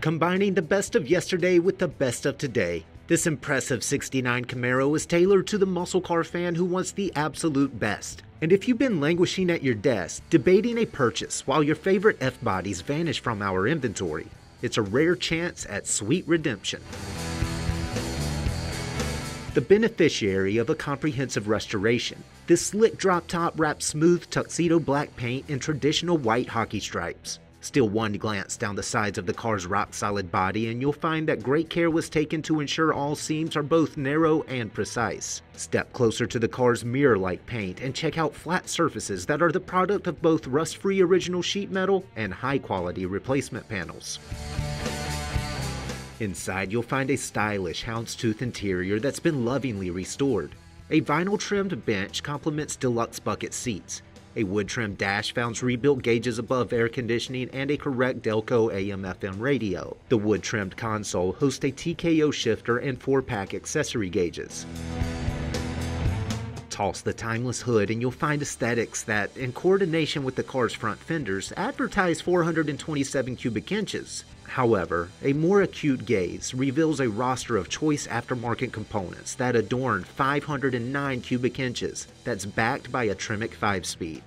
Combining the best of yesterday with the best of today, this impressive '69 Camaro is tailored to the muscle car fan who wants the absolute best. And if you've been languishing at your desk, debating a purchase while your favorite F-bodies vanish from our inventory, it's a rare chance at sweet redemption. The beneficiary of a comprehensive restoration, this slick drop top wraps smooth tuxedo black paint in traditional white hockey stripes. Still one glance down the sides of the car's rock-solid body and you'll find that great care was taken to ensure all seams are both narrow and precise. Step closer to the car's mirror-like paint and check out flat surfaces that are the product of both rust-free original sheet metal and high-quality replacement panels. Inside, you'll find a stylish houndstooth interior that's been lovingly restored. A vinyl-trimmed bench complements deluxe bucket seats. A wood-trimmed dash founds rebuilt gauges above air conditioning and a correct Delco AM/FM radio. The wood-trimmed console hosts a TKO shifter and 4-pack accessory gauges. Toss the timeless hood and you'll find aesthetics that, in coordination with the car's front fenders, advertise 427 cubic inches. However, a more acute gaze reveals a roster of choice aftermarket components that adorn 509 cubic inches that's backed by a Tremec 5-speed.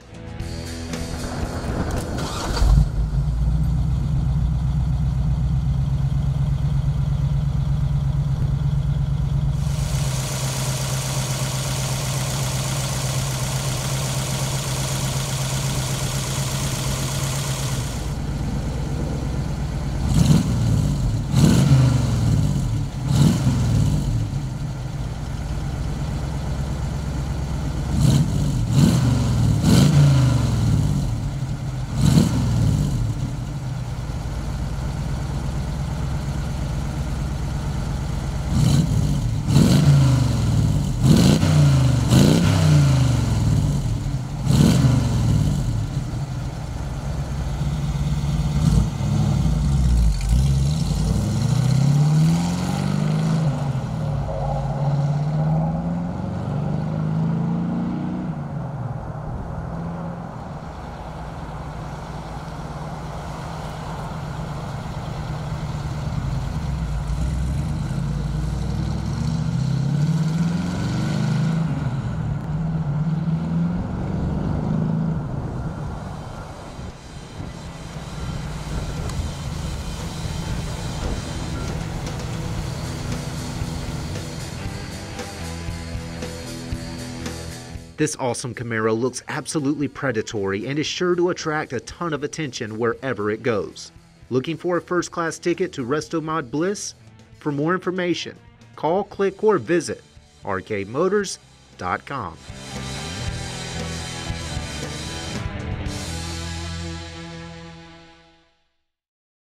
This awesome Camaro looks absolutely predatory and is sure to attract a ton of attention wherever it goes. Looking for a first-class ticket to Restomod Bliss? For more information, call, click, or visit arcademotors.com.